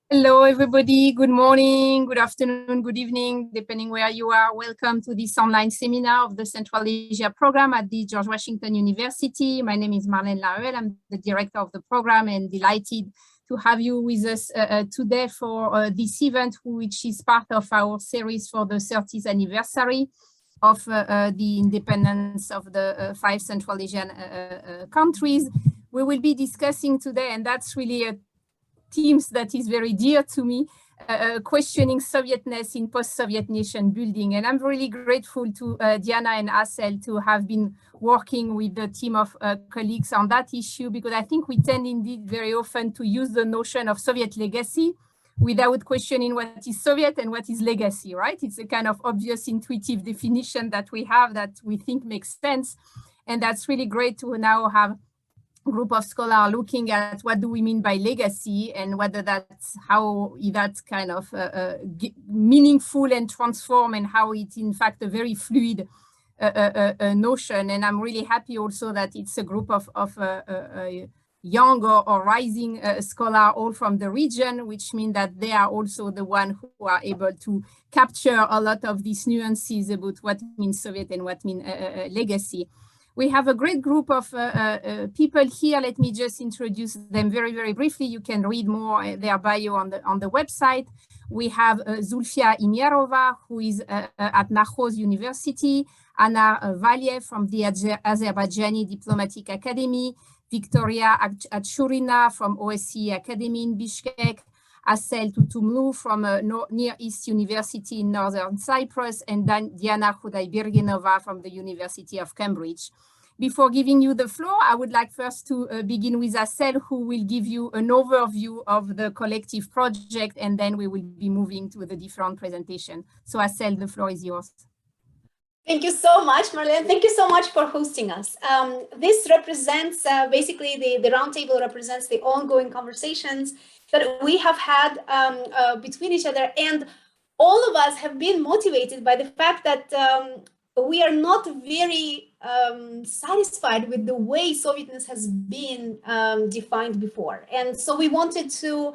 Hello, everybody. Good morning, good afternoon, good evening, depending where you are. Welcome to this online seminar of the Central Asia program at the George Washington University. My name is Marlène Laruelle. I'm the director of the program and delighted to have you with us today for this event, which is part of our series for the 30th anniversary of the independence of the 5 Central Asian countries. We will be discussing today, and that's really a themes that is very dear to me, questioning Sovietness in post-Soviet nation building. And I'm really grateful to Diana and Assel to have been working with the team of colleagues on that issue, because I think we tend indeed very often to use the notion of Soviet legacy without questioning what is Soviet and what is legacy, right? It's a kind of obvious intuitive definition that we have that we think makes sense. And that's really great to now have group of scholars looking at what do we mean by legacy and whether that's how that's kind of meaningful and transform, and how it's in fact a very fluid notion. And I'm really happy also that it's a group of young or rising scholars all from the region, which means that they are also the ones who are able to capture a lot of these nuances about what means Soviet and what means legacy. We have a great group of people here. Let me just introduce them very, very briefly. You can read more their bio on the website. We have Zulfiya Imyarova, who is at Narhoz University, Anar Valiev from the Azerbaijani Diplomatic Academy, Viktoria Akchurina from OSCE Academy in Bishkek, Assel Tutumlu from Near East University in Northern Cyprus, and Diana Kudaibergenova from the University of Cambridge. Before giving you the floor, I would like first to begin with Assel, who will give you an overview of the collective project, and then we will be moving to the different presentation. So Assel, the floor is yours. Thank you so much, Marlene. Thank you so much for hosting us. This represents, basically the roundtable represents the ongoing conversations that we have had between each other, and all of us have been motivated by the fact that we are not very satisfied with the way Sovietness has been defined before. And so we wanted to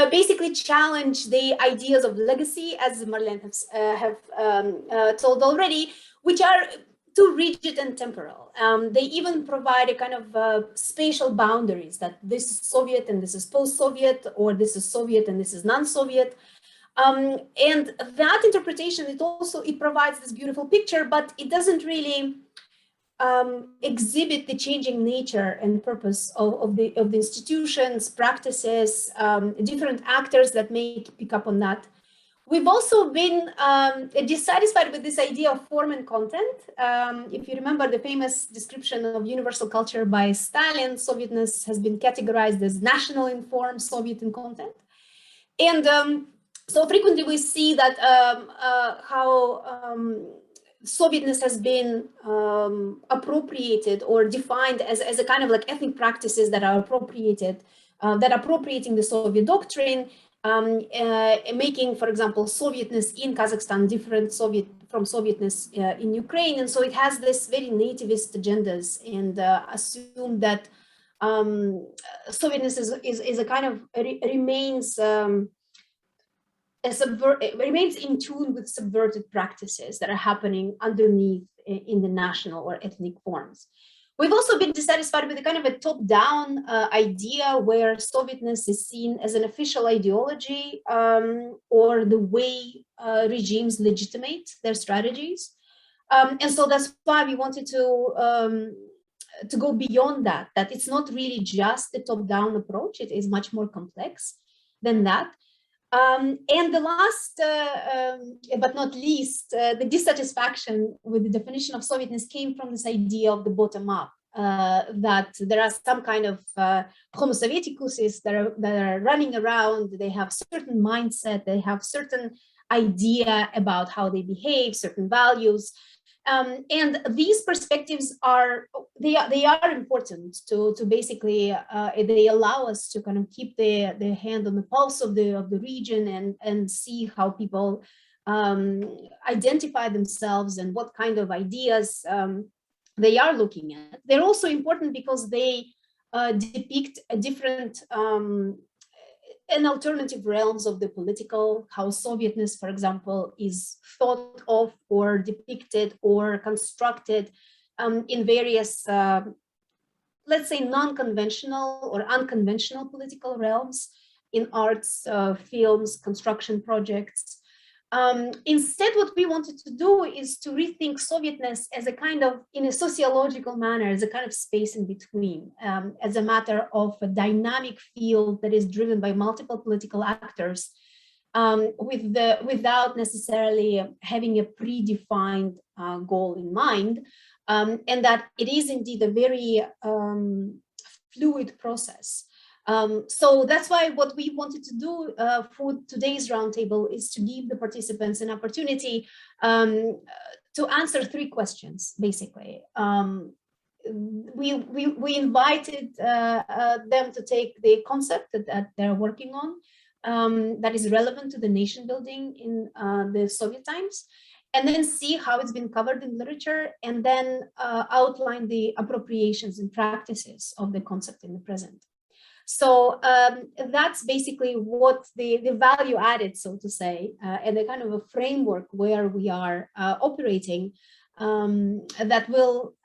basically challenge the ideas of legacy, as Marlene have told already, which are too rigid and temporal. They even provide a kind of spatial boundaries, that this is Soviet and this is post-Soviet, or this is Soviet and this is non-Soviet. And that interpretation, it provides this beautiful picture, but it doesn't really exhibit the changing nature and purpose of the institutions, practices, different actors that may pick up on that. We've also been dissatisfied with this idea of form and content. If you remember the famous description of universal culture by Stalin, Sovietness has been categorized as national in form, Soviet in content. And so frequently we see that how Sovietness has been appropriated or defined as a kind of like ethnic practices that are appropriated, that are appropriating the Soviet doctrine, making, for example, Sovietness in Kazakhstan different from Sovietness in Ukraine. And so it has this very nativist agendas, and assume that Sovietness is a kind of remains in tune with subverted practices that are happening underneath in the national or ethnic forms. We've also been dissatisfied with a kind of a top-down idea where Sovietness is seen as an official ideology, or the way regimes legitimate their strategies. And so that's why we wanted to go beyond that it's not really just the top-down approach. It is much more complex than that. And the last, but not least, the dissatisfaction with the definition of Sovietness came from this idea of the bottom-up, that there are some kind of Homo Sovieticus that are running around. They have certain mindset, they have certain idea about how they behave, certain values. And these perspectives are important to basically they allow us to kind of keep the hand on the pulse of the region and see how people identify themselves and what kind of ideas they are looking at. They're also important because they depict a different and alternative realms of the political, how Sovietness, for example, is thought of or depicted or constructed in various, let's say, non-conventional or unconventional political realms, in arts, films, construction projects. Instead, what we wanted to do is to rethink Sovietness as a kind of, in a sociological manner, as a kind of space in between, as a matter of a dynamic field that is driven by multiple political actors, without necessarily having a predefined goal in mind, and that it is indeed a very fluid process. So that's why what we wanted to do for today's roundtable is to give the participants an opportunity to answer 3 questions, basically. We invited them to take the concept that they're working on that is relevant to the nation building in the Soviet times, and then see how it's been covered in literature, and then outline the appropriations and practices of the concept in the present. So that's basically what the value added, so to say, and a kind of a framework where we are operating that will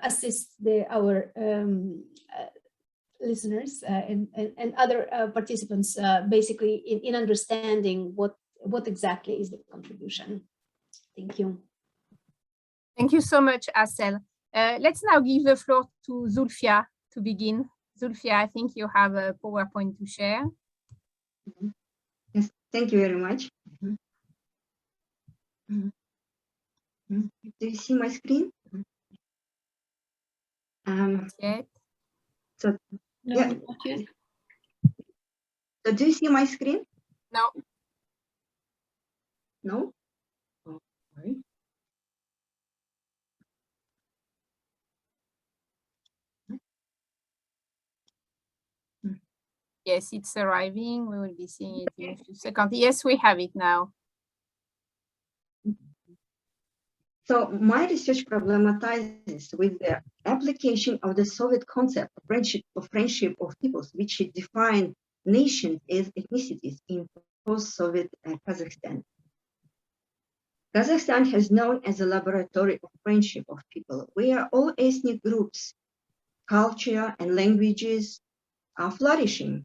assist our listeners and other participants basically in understanding what exactly is the contribution. Thank you. Thank you so much, Assel. Let's now give the floor to Zulfiya to begin. Zulfiya, I think you have a PowerPoint to share. Yes, thank you very much. Do you see my screen? Not yet. So, No, yeah. not yet. So do you see my screen? No. No? Oh, sorry. Yes, it's arriving. We will be seeing it in a few seconds. Yes, we have it now. So my research problematizes with the application of the Soviet concept of friendship of peoples, which define nations as ethnicities in post-Soviet Kazakhstan. Kazakhstan has known as a laboratory of friendship of people, where all ethnic groups, culture, and languages are flourishing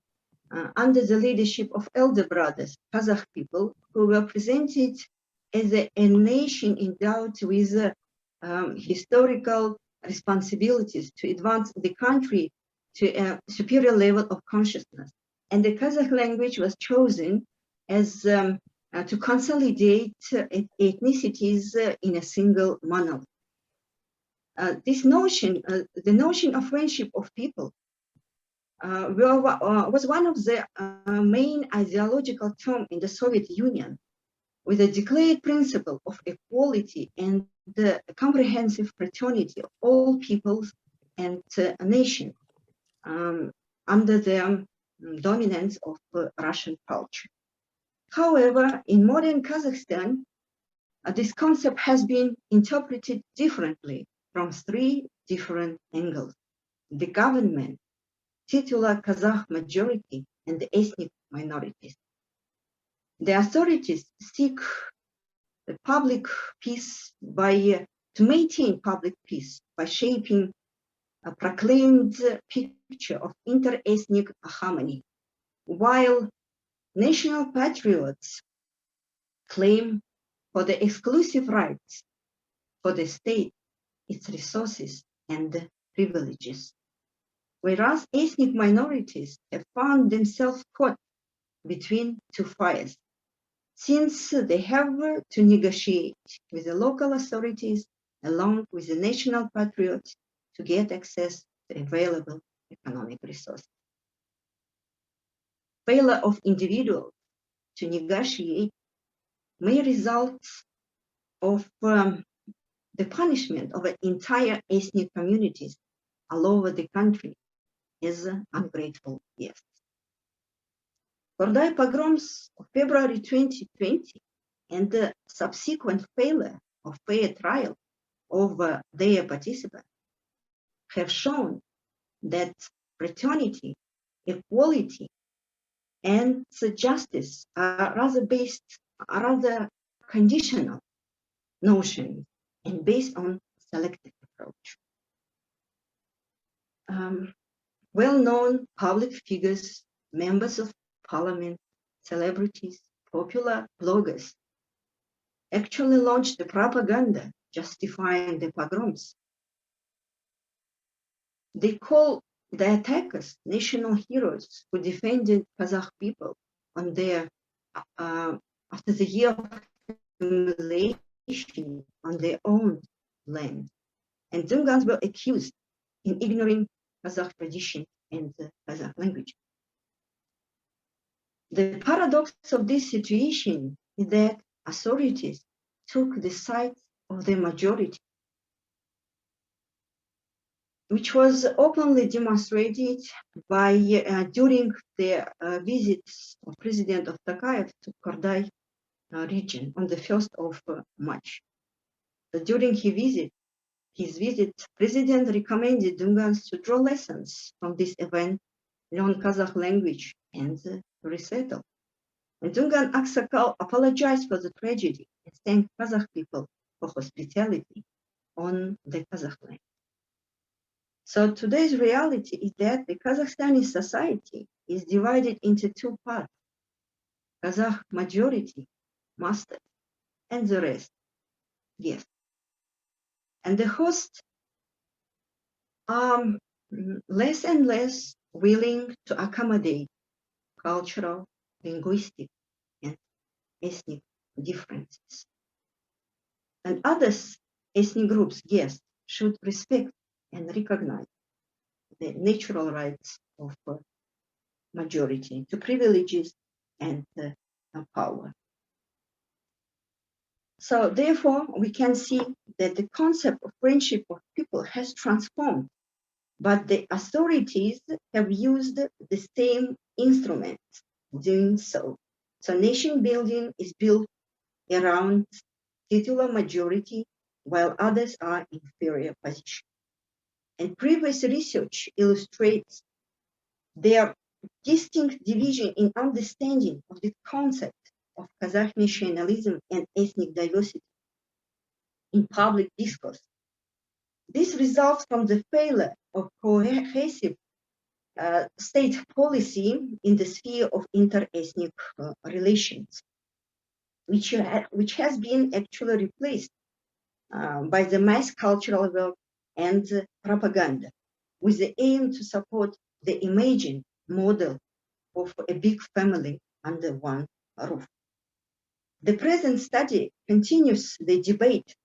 under the leadership of elder brothers, Kazakh people, who were presented as a nation endowed with historical responsibilities to advance the country to a superior level of consciousness. And the Kazakh language was chosen as to consolidate ethnicities in a single monolith. This notion, the notion of friendship of people, was one of the main ideological terms in the Soviet Union, with a declared principle of equality and the comprehensive fraternity of all peoples and nations under the dominance of Russian culture. However, in modern Kazakhstan, this concept has been interpreted differently from 3 different angles: the government, titular Kazakh majority, and the ethnic minorities. The authorities seek the public peace to maintain public peace by shaping a proclaimed picture of inter-ethnic harmony, while national patriots claim for the exclusive rights for the state, its resources, and privileges. Whereas ethnic minorities have found themselves caught between 2 fires, since they have to negotiate with the local authorities along with the national patriots to get access to available economic resources. Failure of individuals to negotiate may result of the punishment of entire ethnic communities all over the country as ungrateful guests. Kordai pogroms of February 2020 and the subsequent failure of fair trial of their participants have shown that fraternity, equality, and justice are rather conditional notion and based on selective approach. Well-known public figures, members of parliament, celebrities, popular bloggers actually launched the propaganda justifying the pogroms. They call the attackers national heroes who defended Kazakh people on their after the year of humiliation on their own land. And Zungans were accused in ignoring Kazakh tradition and the Kazakh language. The paradox of this situation is that authorities took the side of the majority, which was openly demonstrated by during the visits of President of Tokayev to Kordai region on the 1st of March. So during his visit, President recommended Dungans to draw lessons from this event, learn Kazakh language, and resettle. And Dungan Aksakal apologized for the tragedy and thanked Kazakh people for hospitality on the Kazakh land. So today's reality is that the Kazakhstani society is divided into two parts: Kazakh majority, masters, and the rest, guests. And the hosts are less and less willing to accommodate cultural, linguistic, and ethnic differences. And others, ethnic groups, guests, should respect and recognize the natural rights of majority to privileges and power. So therefore, we can see that the concept of friendship of people has transformed, but the authorities have used the same instruments doing so. So nation building is built around titular majority, while others are in inferior position. And previous research illustrates their distinct division in understanding of the concept of Kazakh nationalism and ethnic diversity in public discourse. This results from the failure of cohesive state policy in the sphere of inter-ethnic relations, which has been actually replaced by the mass cultural work and propaganda, with the aim to support the imagined model of a big family under one roof. The present study continues the debate,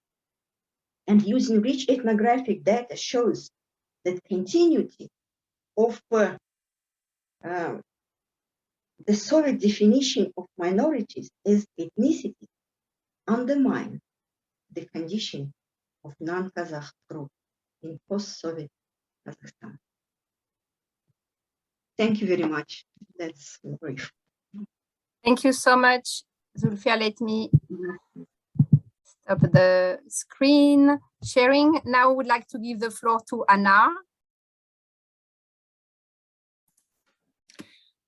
and using rich ethnographic data shows that continuity of the Soviet definition of minorities as ethnicity undermine the condition of non-Kazakh group in post-Soviet Kazakhstan. Thank you very much. That's brief. Thank you so much, Zulfiya. Let me stop the screen sharing. Now I would like to give the floor to Anar.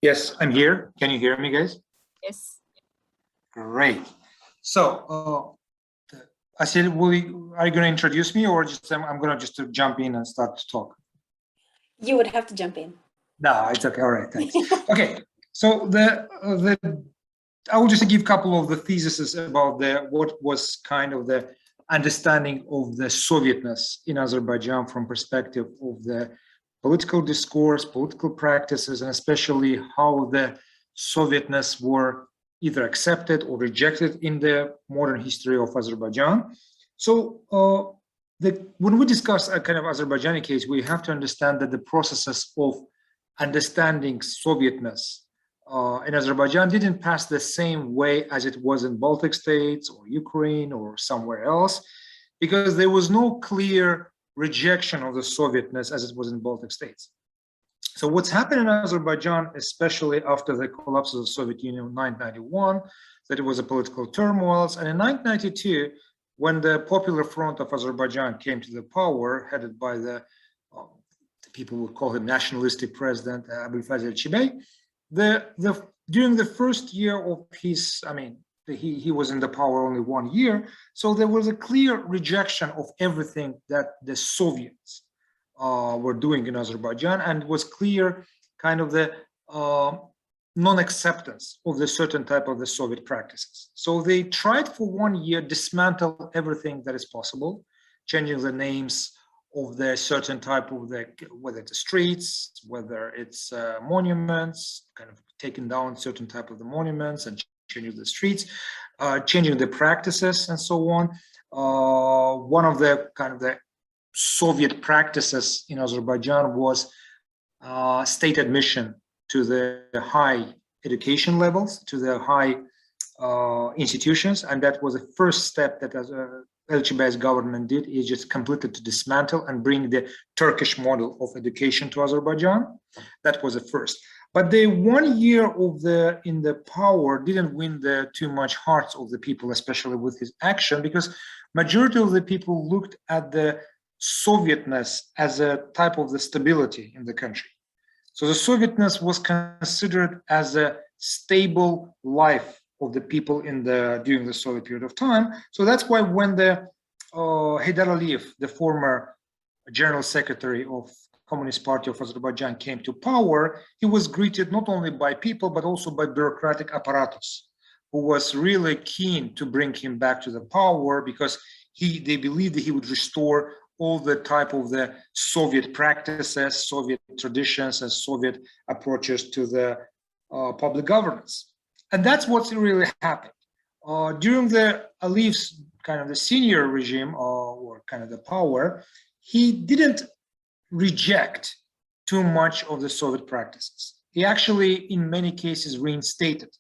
Yes, I'm here. Can you hear me, guys? Yes. Great. So, Assel, are you going to introduce me, or just I'm going to just jump in and start to talk? You would have to jump in. No, it's okay. All right, thanks. Okay, so I will just give a couple of the theses about what was kind of the understanding of the Sovietness in Azerbaijan from perspective of the political discourse, political practices, and especially how the Sovietness were either accepted or rejected in the modern history of Azerbaijan. So when we discuss a kind of Azerbaijani case, we have to understand that the processes of understanding Sovietness in Azerbaijan didn't pass the same way as it was in Baltic states or Ukraine or somewhere else, because there was no clear rejection of the Sovietness as it was in Baltic states. So what's happened in Azerbaijan, especially after the collapse of the Soviet Union in 1991, that it was a political turmoil. And in 1992, when the Popular Front of Azerbaijan came to the power, headed by the people would call him nationalistic president, Abulfazil Chibay, the during the first year of his, he was in the power only 1 year, so there was a clear rejection of everything that the Soviets were doing in Azerbaijan, and was clear kind of the non-acceptance of the certain type of the Soviet practices. So they tried for 1 year dismantle everything that is possible, changing the names of the certain type of the, whether it's streets, whether it's monuments, kind of taking down certain type of the monuments and changing the streets, changing the practices and so on. One of the kind of the Soviet practices in Azerbaijan was state admission to the high education levels, to the high institutions, and that was the first step that Elchibay's government did, is just completely to dismantle and bring the Turkish model of education to Azerbaijan. That was the first. But the 1 year of in the power didn't win the too much hearts of the people, especially with his action, because majority of the people looked at the Sovietness as a type of the stability in the country. So the Sovietness was considered as a stable life of the people in during the Soviet period of time. So that's why when the Anar Valiev, the former general secretary of Communist Party of Azerbaijan, came to power, he was greeted not only by people but also by bureaucratic apparatus, who was really keen to bring him back to the power, because they believed that he would restore all the type of the Soviet practices, Soviet traditions, and Soviet approaches to the public governance. And that's what's really happened. During the Aliev's kind of the senior regime, or kind of the power, he didn't reject too much of the Soviet practices. He actually, in many cases, reinstated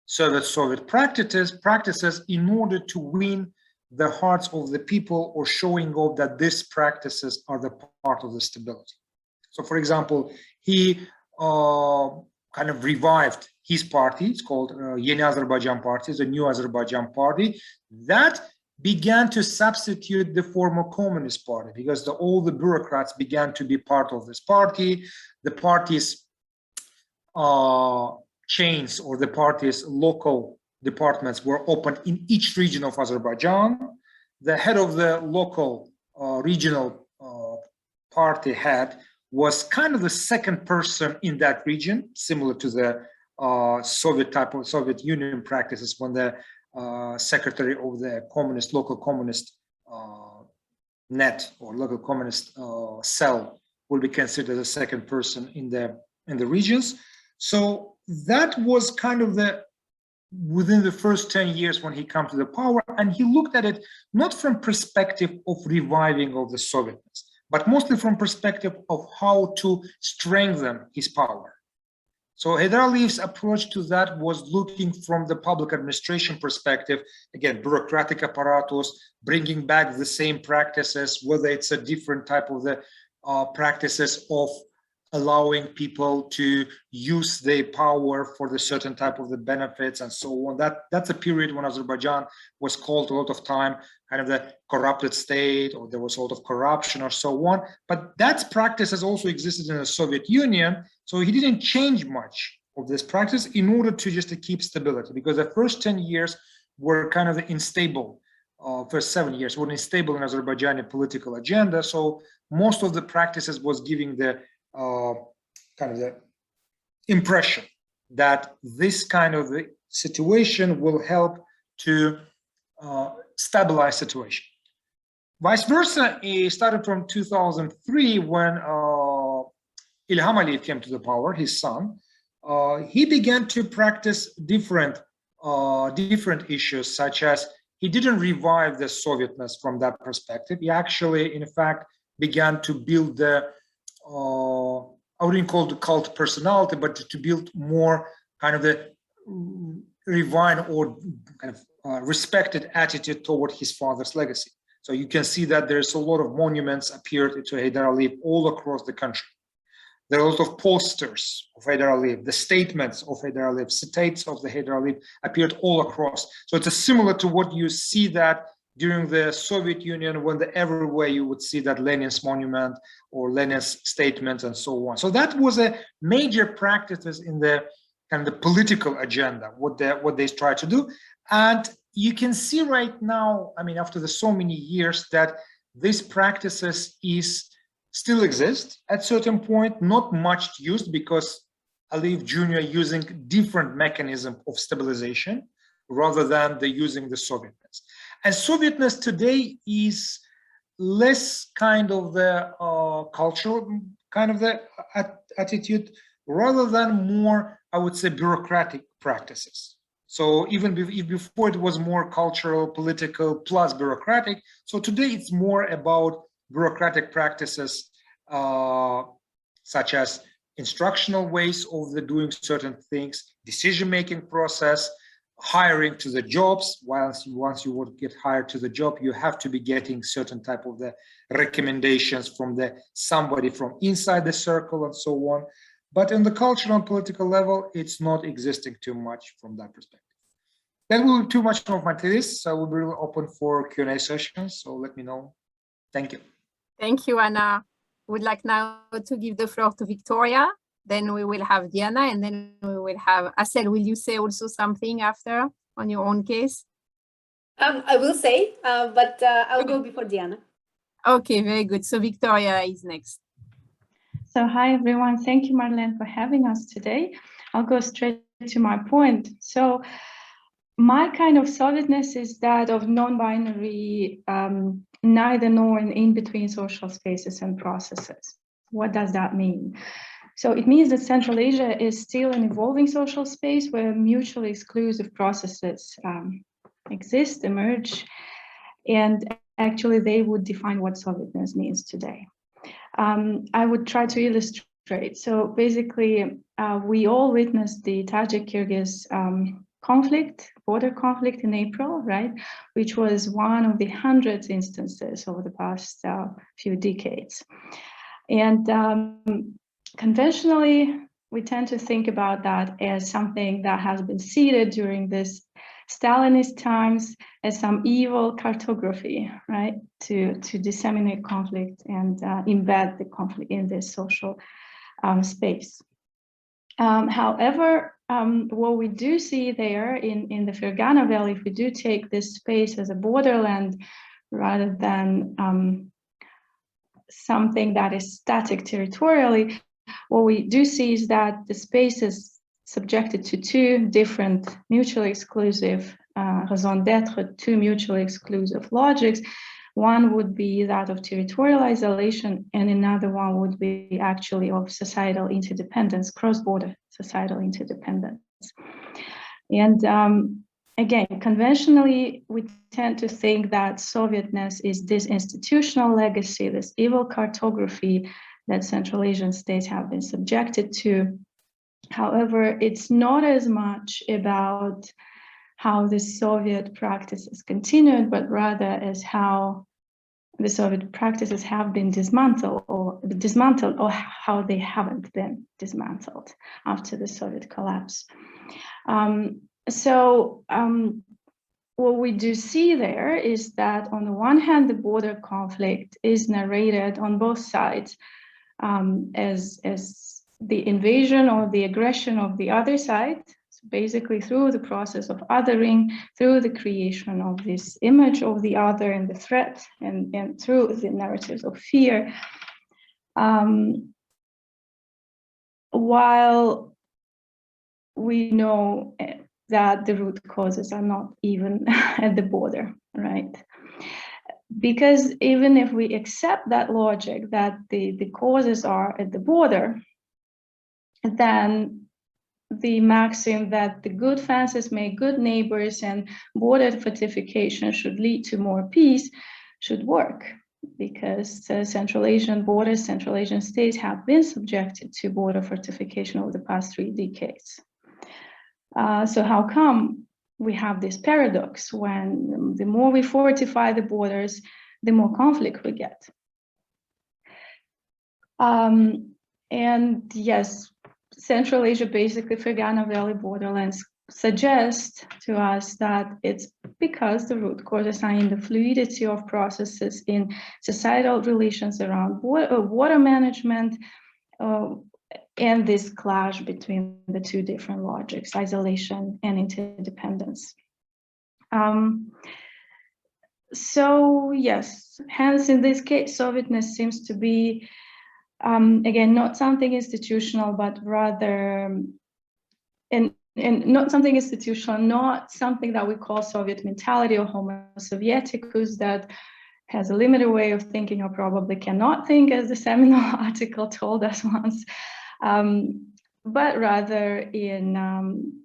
Soviet practices in order to win the hearts of the people, or showing off that these practices are the part of the stability. So, for example, he kind of revived his party. It's called Yeni Azerbaijan Party, the New Azerbaijan Party, that began to substitute the former Communist Party, because all the bureaucrats began to be part of this party. The party's chains, or the party's local departments, were opened in each region of Azerbaijan. The head of the local regional party head was kind of the second person in that region, similar to the Soviet type of Soviet Union practices, when the secretary of the local communist net, or local communist cell, will be considered the second person in the regions. So that was kind of within the first 10 years when he came to the power, and he looked at it not from perspective of reviving of the Sovietness, but mostly from perspective of how to strengthen his power. So Anar Valiev's approach to that was looking from the public administration perspective, again, bureaucratic apparatus, bringing back the same practices, whether it's a different type of the practices of allowing people to use their power for the certain type of the benefits and so on. That's a period when Azerbaijan was called a lot of time kind of the corrupted state, or there was a lot of corruption or so on. But that practice has also existed in the Soviet Union. So he didn't change much of this practice in order to keep stability, because the first 10 years were kind of unstable. First 7 years were unstable in Azerbaijani political agenda. So most of the practices was giving the kind of the impression that this kind of the situation will help to stabilize situation. Vice versa, it started from 2003 when Ilham Aliyev came to the power, his son. He began to practice different issues, such as he didn't revive the Sovietness from that perspective. He actually, in fact, began to build the I wouldn't call it the cult personality, but to build more kind of the refined or kind of respected attitude toward his father's legacy. So you can see that there's a lot of monuments appeared to Anar Valiev all across the country. There are a lot of posters of Anar Valiev, the statements of Anar Valiev, citates of the Anar Valiev appeared all across. So it's similar to what you see that during the Soviet Union, when everywhere you would see that Lenin's monument or Lenin's statements and so on. So that was a major practice in the kind of the political agenda, what they try to do. And you can see right now, I mean, after the so many years, that these practices still exist at certain point, not much used because Aliyev Jr. using different mechanism of stabilization rather than using the Sovietness. And Sovietness today is less kind of the cultural kind of the attitude, rather than more, I would say, bureaucratic practices. So even if before it was more cultural, political, plus bureaucratic, so today it's more about bureaucratic practices such as instructional ways of doing certain things, decision-making process, hiring to the jobs. Once you would get hired to the job, you have to be getting certain type of the recommendations from somebody from inside the circle and so on. But in the cultural and political level, it's not existing too much from that perspective. That will be too much of my thesis. I will be really open for Q&A sessions, so let me know. Thank you. Thank you, Anna. Would like now to give the floor to Victoria. Then we will have Diana, and then we will have Assel. Will you say also something after on your own case? I will say, but I'll go before Diana. Okay, very good. So Victoria is next. So hi, everyone. Thank you, Marlene, for having us today. I'll go straight to my point. So my kind of solidness is that of non-binary, neither nor and in between social spaces and processes. What does that mean? So it means that Central Asia is still an evolving social space where mutually exclusive processes exist, emerge, and actually they would define what Sovietness means today. I would try to illustrate. So basically, we all witnessed the Tajik-Kyrgyz border conflict in April, right? Which was one of the hundreds instances over the past few decades. And conventionally, we tend to think about that as something that has been seeded during this Stalinist times as some evil cartography, right? To disseminate conflict and embed the conflict in this social space. However, what we do see there in the Fergana Valley, if we do take this space as a borderland rather than something that is static territorially, what we do see is that the space is subjected to two different mutually exclusive raison d'etre, two mutually exclusive logics. One would be that of territorial isolation, and another one would be actually of societal interdependence, cross-border societal interdependence. And again, conventionally, we tend to think that Sovietness is this institutional legacy, this evil cartography that Central Asian states have been subjected to. However, it's not as much about how the Soviet practices continued, but rather as how the Soviet practices have been dismantled or how they haven't been dismantled after the Soviet collapse. What we do see there is that on the one hand, the border conflict is narrated on both sides as the invasion or the aggression of the other side, so basically through the process of othering, through the creation of this image of the other and the threat, and through the narratives of fear. While we know that the root causes are not even at the border, right? Because even if we accept that logic that the causes are at the border, then the maxim that the good fences make good neighbors and border fortification should lead to more peace should work, because Central Asian borders, Central Asian states have been subjected to border fortification over the past 3 decades. So how come we have this paradox when the more we fortify the borders, the more conflict we get? And yes, Central Asia, basically Fergana Valley borderlands, suggest to us that it's because the root causes are in the fluidity of processes in societal relations around water management, and this clash between the two different logics, isolation and interdependence. So yes, hence in this case, Sovietness seems to be, again, not something institutional, but rather, and not something institutional, not something that we call Soviet mentality or Homo Sovieticus that has a limited way of thinking or probably cannot think, as the seminal article told us once, but rather in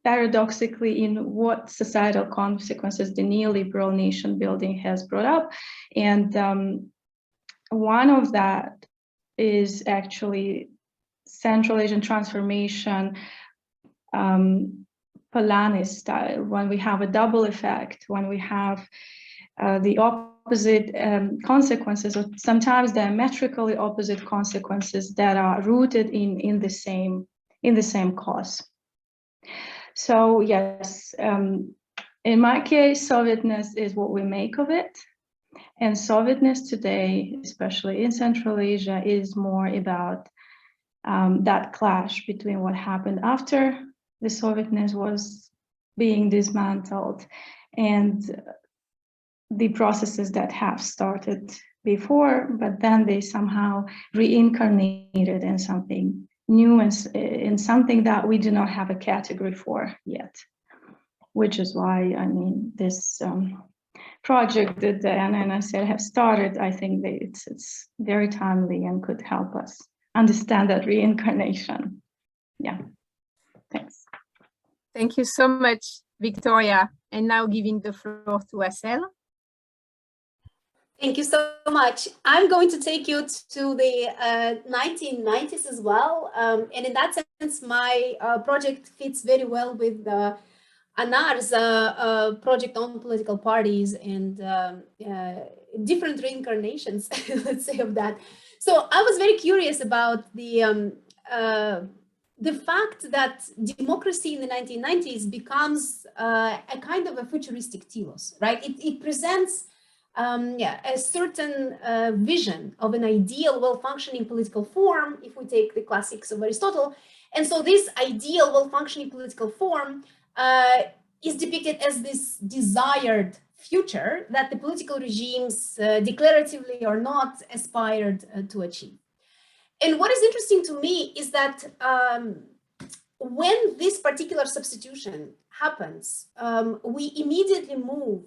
paradoxically in what societal consequences the neoliberal nation building has brought up. And one of that is actually Central Asian transformation, Polanyi style, when we have a double effect, when we have the opposite consequences, or sometimes diametrically opposite consequences that are rooted in the same cause. So yes, in my case, Sovietness is what we make of it. And Sovietness today, especially in Central Asia, is more about that clash between what happened after the Sovietness was being dismantled and the processes that have started before, but then they somehow reincarnated in something new and in something that we do not have a category for yet, which is why, I mean, this project that Anna and I said have started, I think that it's very timely and could help us understand that reincarnation. Yeah, thanks. Thank you so much, Victoria. And now giving the floor to Assel. Thank you so much. I'm going to take you to the 1990s as well. And in that sense, my project fits very well with Anar's project on political parties and different reincarnations, let's say, of that. So I was very curious about the fact that democracy in the 1990s becomes a kind of a futuristic telos, right? It presents a certain vision of an ideal, well-functioning political form, if we take the classics of Aristotle. And so this ideal, well-functioning political form is depicted as this desired future that the political regimes, declaratively or not, aspired to achieve. And what is interesting to me is that when this particular substitution happens, we immediately move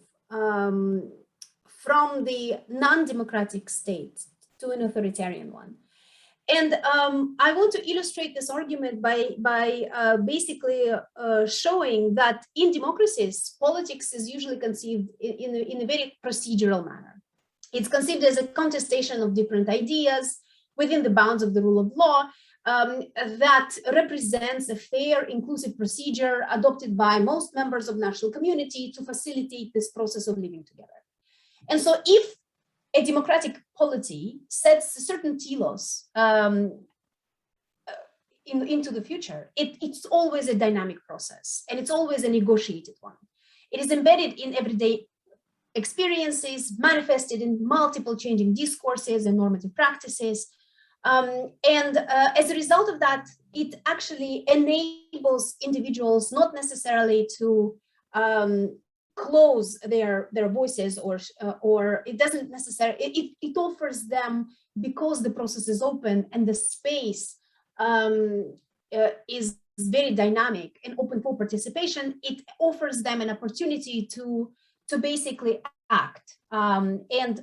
from the non-democratic state to an authoritarian one. And I want to illustrate this argument by basically showing that in democracies, politics is usually conceived in a very procedural manner. It's conceived as a contestation of different ideas within the bounds of the rule of law that represents a fair, inclusive procedure adopted by most members of national community to facilitate this process of living together. And so if a democratic polity sets a certain telos into the future, it's always a dynamic process, and it's always a negotiated one. It is embedded in everyday experiences, manifested in multiple changing discourses and normative practices. And as a result of that, it actually enables individuals not necessarily to close their voices, or it doesn't necessarily, it offers them, because the process is open and the space is very dynamic and open for participation, it offers them an opportunity to basically act and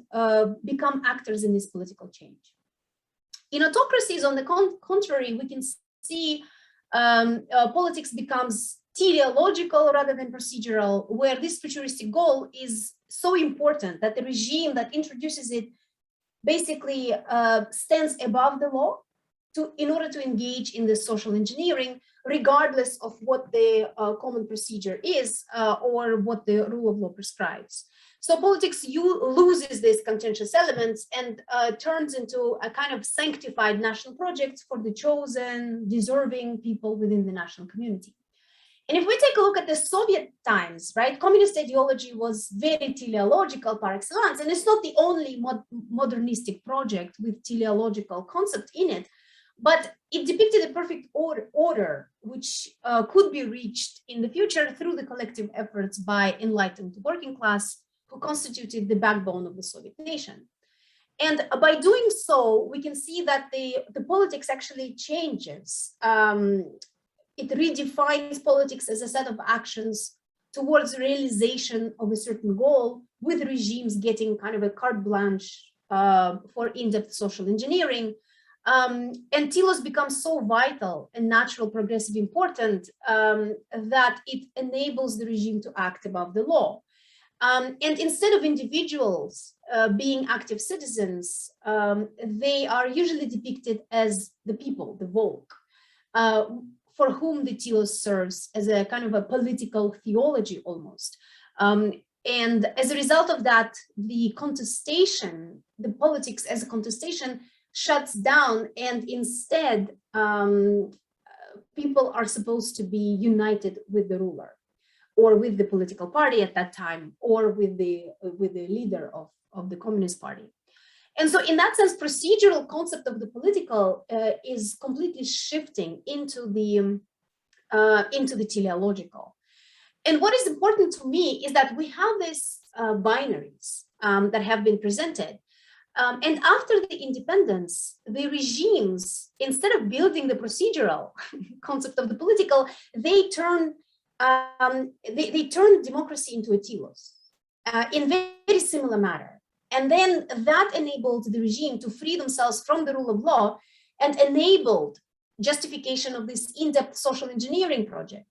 become actors in this political change. In autocracies, on the contrary, we can see politics becomes teleological rather than procedural, where this futuristic goal is so important that the regime that introduces it basically stands above the law in order to engage in this social engineering, regardless of what the common procedure is or what the rule of law prescribes. So politics loses these contentious elements and turns into a kind of sanctified national project for the chosen, deserving people within the national community. And if we take a look at the Soviet times, right, communist ideology was very teleological par excellence, and it's not the only modernistic project with teleological concept in it. But it depicted a perfect order which could be reached in the future through the collective efforts by enlightened working class who constituted the backbone of the Soviet nation. And by doing so, we can see that the politics actually changes. It redefines politics as a set of actions towards realization of a certain goal, with regimes getting kind of a carte blanche for in-depth social engineering. And telos becomes so vital and natural, progressive, important that it enables the regime to act above the law. And instead of individuals being active citizens, they are usually depicted as the people, the Volk, for whom the telos serves as a kind of a political theology almost. And as a result of that, the contestation, the politics as a contestation shuts down, and instead people are supposed to be united with the ruler, or with the political party at that time, or with the leader of the Communist Party. And so in that sense, procedural concept of the political is completely shifting into the teleological. And what is important to me is that we have these binaries that have been presented. And after the independence, the regimes, instead of building the procedural concept of the political, they turn democracy into a telos in very similar manner. And then that enabled the regime to free themselves from the rule of law and enabled justification of this in-depth social engineering project.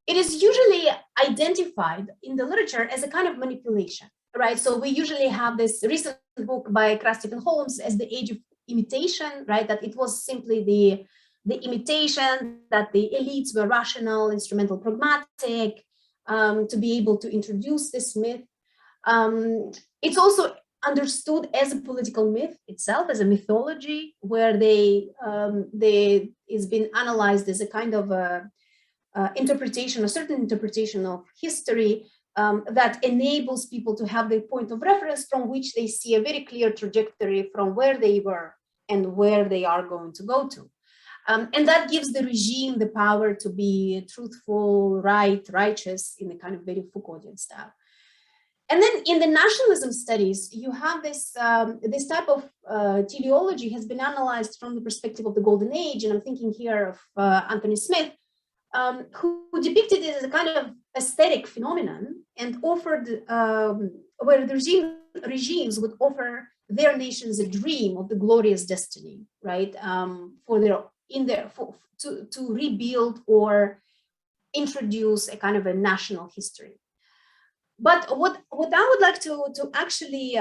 It is usually identified in the literature as a kind of manipulation, right? So we usually have this recent book by Krastik and Holmes as the age of imitation, right? That it was simply the imitation, that the elites were rational, instrumental, pragmatic, to be able to introduce this myth. It's also understood as a political myth itself, as a mythology, where it's been analyzed as a kind of a interpretation, a certain interpretation of history that enables people to have the point of reference from which they see a very clear trajectory from where they were and where they are going to go to. And that gives the regime the power to be truthful, righteous in a kind of very Foucauldian style. And then in the nationalism studies, you have this, this type of teleology has been analyzed from the perspective of the Golden Age. And I'm thinking here of Anthony Smith, who depicted it as a kind of aesthetic phenomenon and offered, where the regimes would offer their nations a dream of the glorious destiny, right? To rebuild or introduce a kind of a national history. But what I would like to actually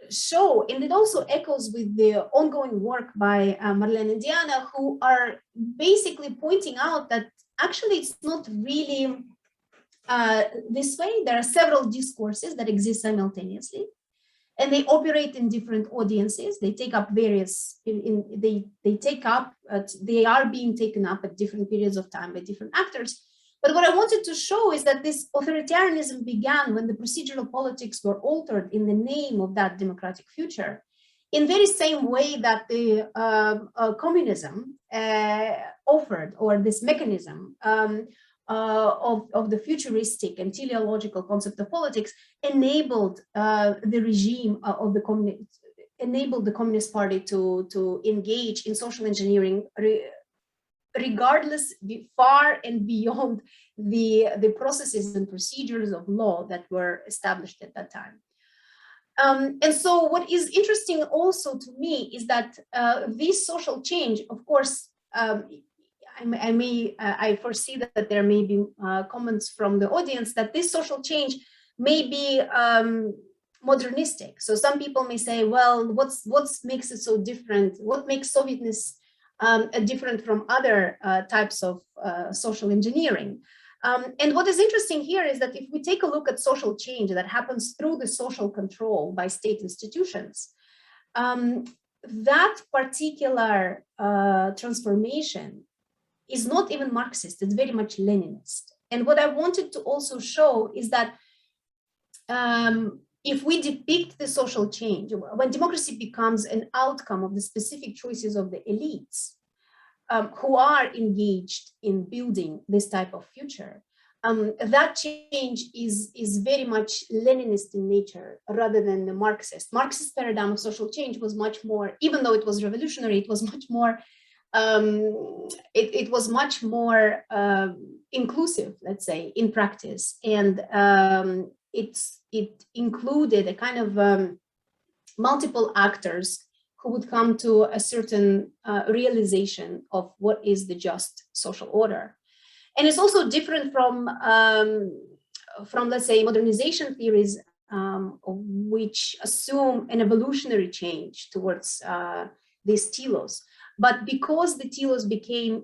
show, and it also echoes with the ongoing work by Marlene and Diana, who are basically pointing out that actually it's not really this way. There are several discourses that exist simultaneously, and they operate in different audiences. They take up various, they are being taken up at different periods of time by different actors. But what I wanted to show is that this authoritarianism began when the procedural politics were altered in the name of that democratic future, in very same way that the communism offered, or this mechanism of the futuristic and teleological concept of politics enabled the regime of the enabled the Communist Party to engage in social engineering, regardless, far and beyond the processes and procedures of law that were established at that time. And so what is interesting also to me is that this social change, of course, I foresee that there may be comments from the audience that this social change may be modernistic. So some people may say, well, what makes it so different? What makes Sovietness different from other types of social engineering? And what is interesting here is that if we take a look at social change that happens through the social control by state institutions, that particular transformation is not even Marxist, it's very much Leninist. And what I wanted to also show is that if we depict the social change, when democracy becomes an outcome of the specific choices of the elites who are engaged in building this type of future, that change is very much Leninist in nature rather than the Marxist. Marxist paradigm of social change was much more, even though it was revolutionary, it was much more, it was much more inclusive, let's say, in practice. And it included a kind of multiple actors who would come to a certain realization of what is the just social order. And it's also different from let's say, modernization theories, which assume an evolutionary change towards these telos. But because the telos became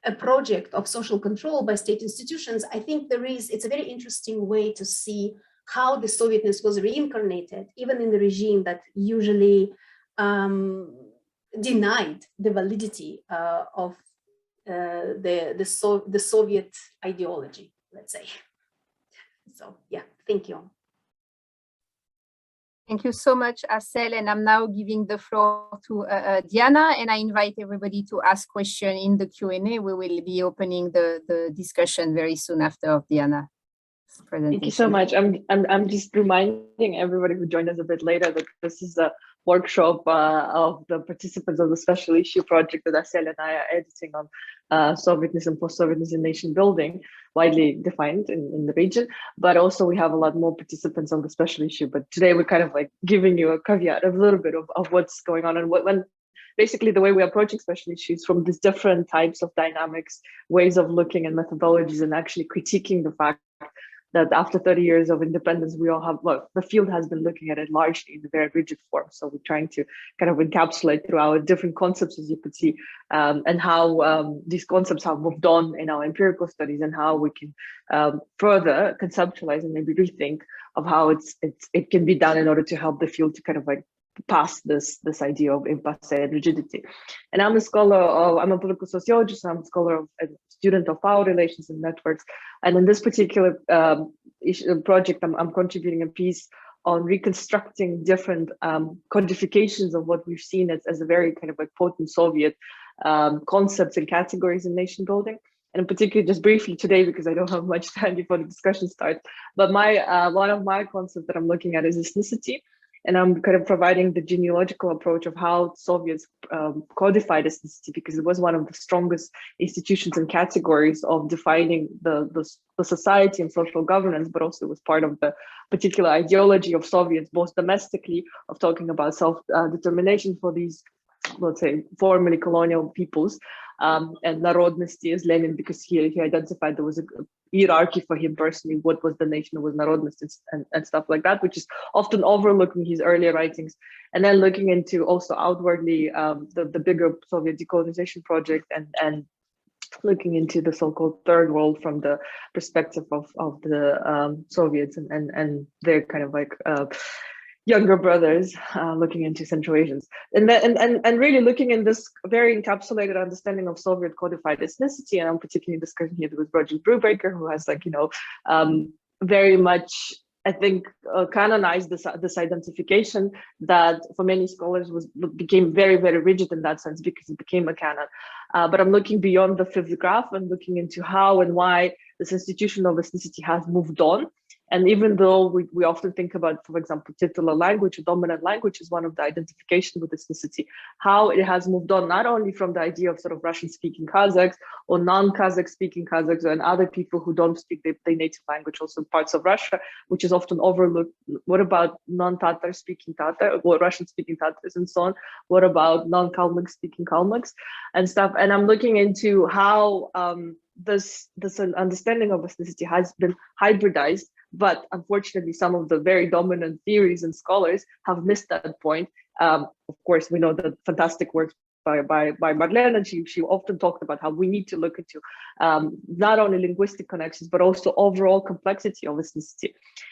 a project of social control by state institutions, I think it's a very interesting way to see how the Sovietness was reincarnated, even in the regime that usually denied the validity of the Soviet ideology, let's say. So yeah, thank you. Thank you so much, Assel. And I'm now giving the floor to Diana, and I invite everybody to ask questions in the Q&A. We will be opening the discussion very soon after Diana's presentation. Thank you so much. I'm just reminding everybody who joined us a bit later that this is a workshop of the participants of the special issue project that Assel and I are editing on Sovietness and post-Sovietness in nation building, widely defined in the region. But also we have a lot more participants on the special issue. But today we're kind of like giving you a caveat, a little bit of what's going on and when basically the way we're approaching special issues from these different types of dynamics, ways of looking and methodologies, and actually critiquing the fact that after 30 years of independence, we all have, well, the field has been looking at it largely in a very rigid form. So we're trying to kind of encapsulate through our different concepts, as you could see, and how these concepts have moved on in our empirical studies and how we can further conceptualize and maybe rethink of how it can be done in order to help the field to kind of like pass this idea of impasse and rigidity. And I'm a political sociologist, I'm a scholar of a student of power relations and networks. And in this particular project, I'm contributing a piece on reconstructing different codifications of what we've seen as a very kind of like potent Soviet concepts and categories in nation building. And in particular, just briefly today, because I don't have much time before the discussion starts, but one of my concepts that I'm looking at is ethnicity. And I'm kind of providing the genealogical approach of how Soviets codified ethnicity, because it was one of the strongest institutions and categories of defining the society and social governance, but also was part of the particular ideology of Soviets, both domestically, of talking about self-determination for these, let's say, formerly colonial peoples, and narodnosti as Lenin, because he identified there was a hierarchy for him personally, what was the nation, was narodnost and stuff like that, which is often overlooked in his earlier writings. And then looking into also outwardly the bigger Soviet decolonization project and looking into the so-called third world from the perspective of the Soviets and their kind of like younger brothers looking into Central Asians, and really looking in this very encapsulated understanding of Soviet codified ethnicity. And I'm particularly discussing here with Roger Brubaker, who has like, very much, I think, canonized this identification that for many scholars became very, very rigid in that sense because it became a canon. But I'm looking beyond the fifth graph and looking into how and why this institution of ethnicity has moved on. And even though we often think about, for example, titular language or dominant language is one of the identification with ethnicity, how it has moved on, not only from the idea of sort of Russian-speaking Kazakhs or non-Kazakh speaking Kazakhs and other people who don't speak their native language, also parts of Russia, which is often overlooked. What about non-Tatar speaking Tatar or Russian-speaking Tatars and so on? What about non-Kalmyk speaking Kalmyks and stuff? And I'm looking into how this understanding of ethnicity has been hybridized. But unfortunately, some of the very dominant theories and scholars have missed that point. Of course, we know the fantastic work by Marlene, and she often talked about how we need to look into not only linguistic connections, but also overall complexity of ethnicity.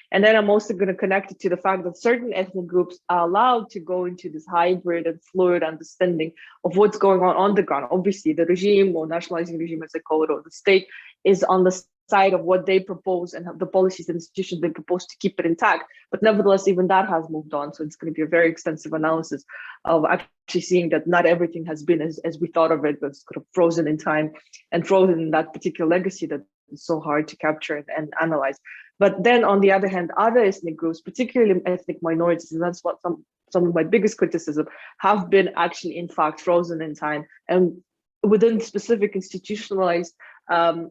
And then I'm also going to connect it to the fact that certain ethnic groups are allowed to go into this hybrid and fluid understanding of what's going on the ground. Obviously, the regime or nationalizing regime, as they call it, or the state is on the side of what they propose and the policies and institutions they propose to keep it intact. But nevertheless, even that has moved on. So it's going to be a very extensive analysis of actually seeing that not everything has been as we thought of it, but it's sort of frozen in time and frozen in that particular legacy that is so hard to capture and analyze. But then on the other hand, other ethnic groups, particularly ethnic minorities, and that's what some of my biggest criticism have been actually, in fact, frozen in time and within specific institutionalized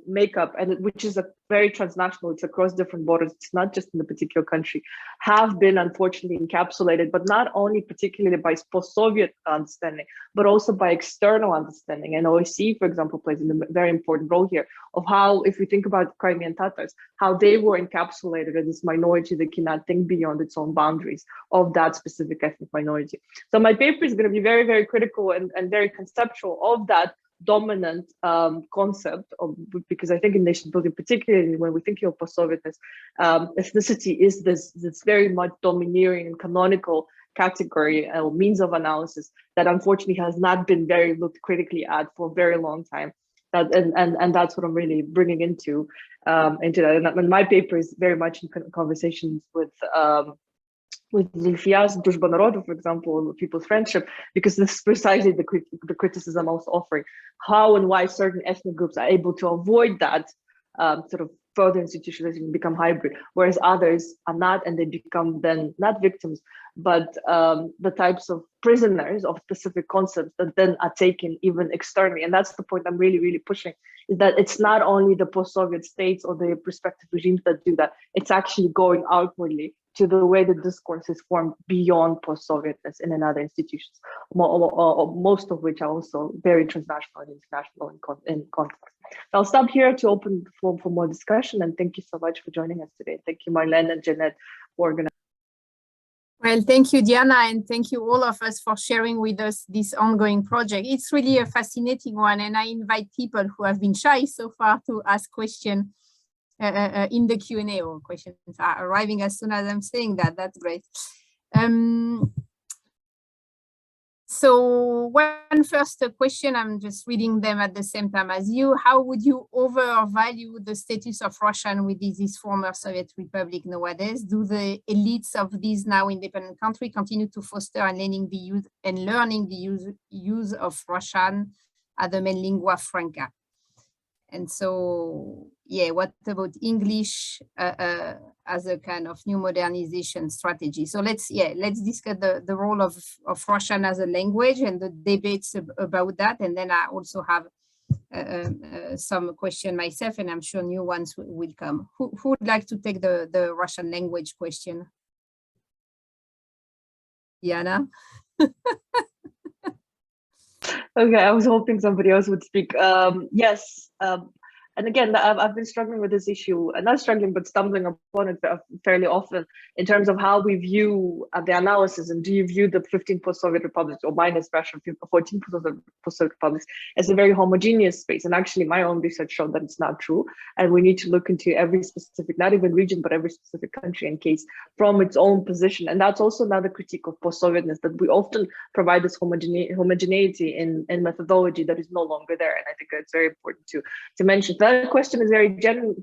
makeup, and which is a very transnational, it's across different borders, it's not just in a particular country, have been unfortunately encapsulated, but not only particularly by post-Soviet understanding, but also by external understanding. And OSCE, for example, plays a very important role here of how, if we think about Crimean Tatars, how they were encapsulated as this minority that cannot think beyond its own boundaries of that specific ethnic minority. So my paper is going to be very, very critical and very conceptual of that dominant concept of, because I think in nation building, particularly when we're thinking of post-Sovietness, ethnicity is this very much domineering and canonical category or means of analysis that unfortunately has not been very looked critically at for a very long time. That and that's what I'm really bringing into that. And my paper is very much in conversations with Zulfiya's Družba narodov, for example, people's friendship, because this is precisely the criticism I'm also offering, how and why certain ethnic groups are able to avoid that sort of further institutionalization and become hybrid, whereas others are not, and they become then not victims, but the types of prisoners of specific concepts that then are taken even externally. And that's the point I'm really, really pushing, is that it's not only the post-Soviet states or the respective regimes that do that, it's actually going outwardly to the way the discourse is formed beyond post-Sovietness in other institutions, most of which are also very transnational and international in context. I'll stop here to open the floor for more discussion, and thank you so much for joining us today. Thank you, Marlene and Jeanette, for organizing. Well, thank you, Diana, and thank you all of us for sharing with us this ongoing project. It's really a fascinating one, and I invite people who have been shy so far to ask questions in the Q&A, or questions are arriving as soon as I'm saying that. That's great. So one first question, I'm just reading them at the same time as you. How would you overvalue the status of Russian within this former Soviet Republic nowadays? Do the elites of these now independent country continue to foster and learning the use of Russian as the main lingua franca? And so, yeah, what about English as a kind of new modernization strategy? So let's discuss the role of Russian as a language and the debates about that. And then I also have some question myself, and I'm sure new ones will come. Who would like to take the Russian language question? Diana? Okay, I was hoping somebody else would speak. Yes, and again, I've been struggling with this issue, not struggling, but stumbling upon it fairly often in terms of how we view the analysis. And do you view the 15 post-Soviet republics, or minus Russia, 14 post-Soviet republics, as a very homogeneous space? And actually, my own research showed that it's not true. And we need to look into every specific, not even region, but every specific country and case from its own position. And that's also another critique of post-Sovietness, that we often provide this homogeneity in methodology that is no longer there. And I think that's very important to mention. That question is very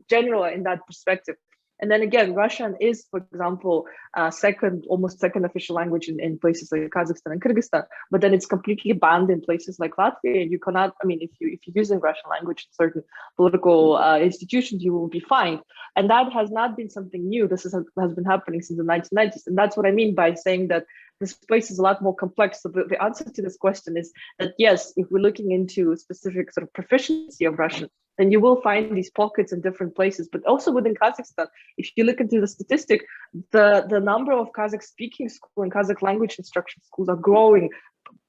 general in that perspective. And then again, Russian is, for example, almost second official language in places like Kazakhstan and Kyrgyzstan, but then it's completely banned in places like Latvia. And you cannot, I mean, if you're using Russian language in certain political institutions, you will be fined. And that has not been something new. This has been happening since the 1990s. And that's what I mean by saying that this place is a lot more complex. So the answer to this question is that, yes, if we're looking into a specific sort of proficiency of Russian, then you will find these pockets in different places. But also within Kazakhstan, if you look into the statistic, the number of Kazakh speaking schools and Kazakh language instruction schools are growing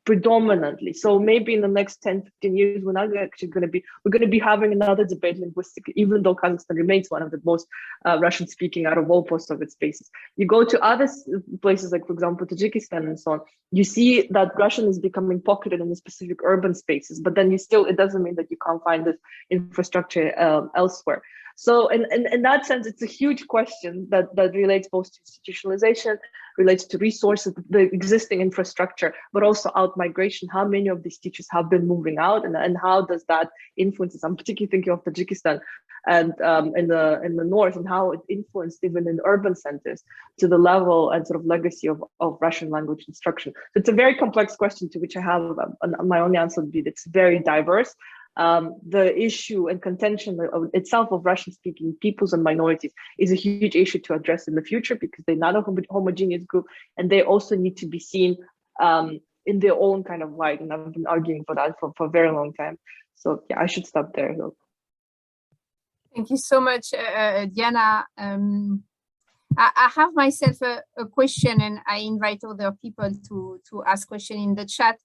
predominantly. So maybe in the next 10, 15 years, we're going to be having another debate linguistically, even though Kazakhstan remains one of the most Russian speaking out of all post-Soviet spaces. You go to other places like, for example, Tajikistan and so on, you see that Russian is becoming pocketed in the specific urban spaces, but then it doesn't mean that you can't find this infrastructure elsewhere. So in that sense, it's a huge question that relates both to institutionalization, relates to resources, the existing infrastructure, but also out migration. How many of these teachers have been moving out, and how does that influence? I'm particularly thinking of Tajikistan and in the north, and how it influenced even in urban centers to the level and sort of legacy of Russian language instruction. So it's a very complex question to which I have my only answer would be that it's very diverse. The issue and contention itself of Russian-speaking peoples and minorities is a huge issue to address in the future, because they're not a homogeneous group, and they also need to be seen in their own kind of light. And I've been arguing for that for a very long time. So yeah, I should stop there. Thank you so much, Diana. I have myself a question, and I invite other people to ask questions in the chat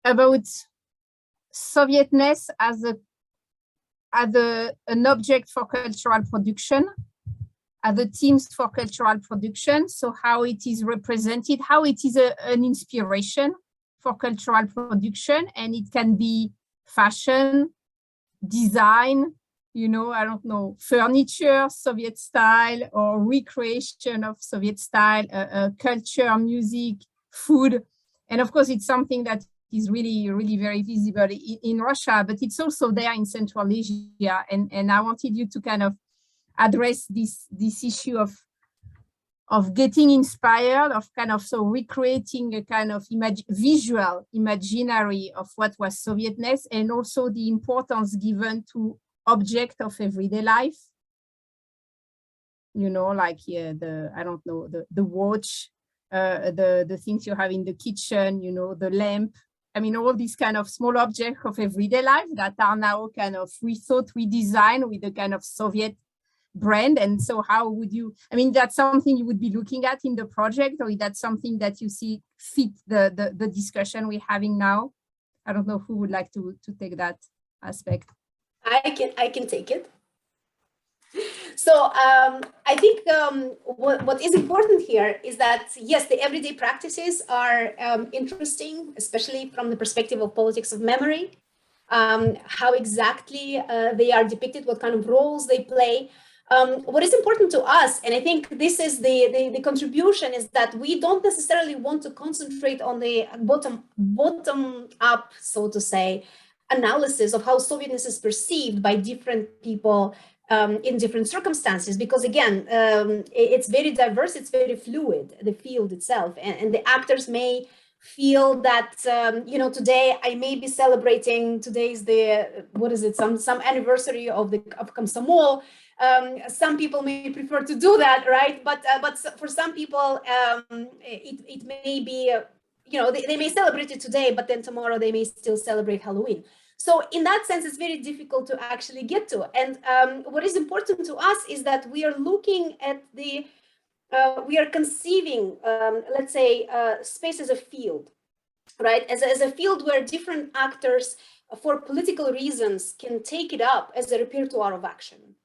about Soviet-ness as an object for cultural production, as the themes for cultural production. So how it is represented, how it is an inspiration for cultural production, and it can be fashion, design, you know, I don't know, furniture, Soviet style, or recreation of Soviet style, culture, music, food. And of course, it's something that is really, really very visible in Russia, but it's also there in Central Asia. And I wanted you to kind of address this issue of getting inspired, of kind of recreating a kind of visual imaginary of what was Sovietness, and also the importance given to object of everyday life, you know, like I don't know, the watch, the things you have in the kitchen, you know, the lamp. I mean, all these kind of small objects of everyday life that are now kind of rethought, redesigned with a kind of Soviet brand. And so how would you, I mean, that's something you would be looking at in the project, or is that something that you see fit the discussion we're having now? I don't know who would like to take that aspect. I can take it. So I think what is important here is that, yes, the everyday practices are interesting, especially from the perspective of politics of memory, how exactly they are depicted, what kind of roles they play. What is important to us, and I think this is the contribution, is that we don't necessarily want to concentrate on the bottom up, so to say, analysis of how Sovietness is perceived by different people in different circumstances, because again, it's very diverse, it's very fluid, the field itself, and the actors may feel that, you know, today I may be celebrating, today's the, what is it, some anniversary of Komsomol. Some people may prefer to do that, right? But for some people, it may be, you know, they may celebrate it today, but then tomorrow they may still celebrate Halloween. So in that sense, it's very difficult to actually get to. And what is important to us is that we are looking at we are conceiving, let's say, space as a field, right? As a field where different actors, for political reasons, can take it up as a repertoire of action,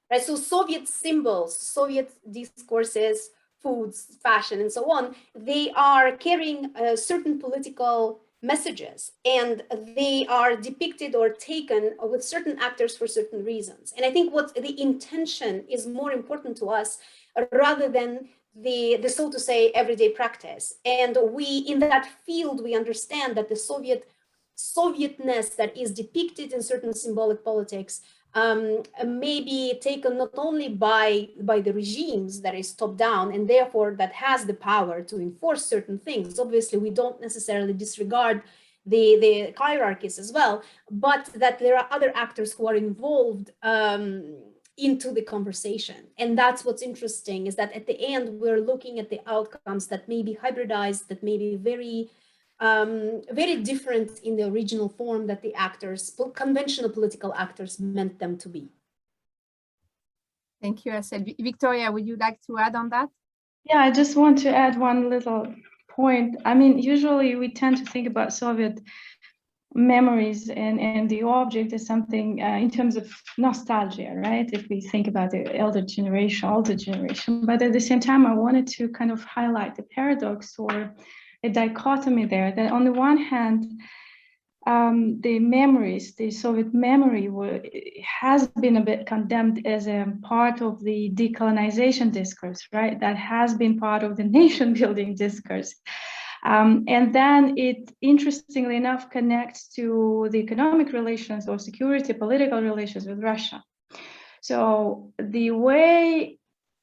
right? So Soviet symbols, Soviet discourses, foods, fashion, and so on, they are carrying certain political messages, and they are depicted or taken with certain actors for certain reasons. And I think what the intention is more important to us rather than the so to say everyday practice. And we, in that field, we understand that the Sovietness that is depicted in certain symbolic politics may be taken not only by the regimes that is top down, and therefore that has the power to enforce certain things. Obviously, we don't necessarily disregard the hierarchies as well, but that there are other actors who are involved into the conversation. And that's what's interesting, is that at the end, we're looking at the outcomes that may be hybridized, that may be very different in the original form that the actors, conventional political actors, meant them to be. Thank you, Assel. Victoria, would you like to add on that? Yeah, I just want to add one little point. I mean, usually we tend to think about Soviet memories and the object as something in terms of nostalgia, right? If we think about the older generation. But at the same time, I wanted to kind of highlight the paradox or a dichotomy there, that on the one hand, the memories, the Soviet memory has been a bit condemned as a part of the decolonization discourse, right? That has been part of the nation building discourse. And then it, interestingly enough, connects to the economic relations or security, political relations with Russia. So the way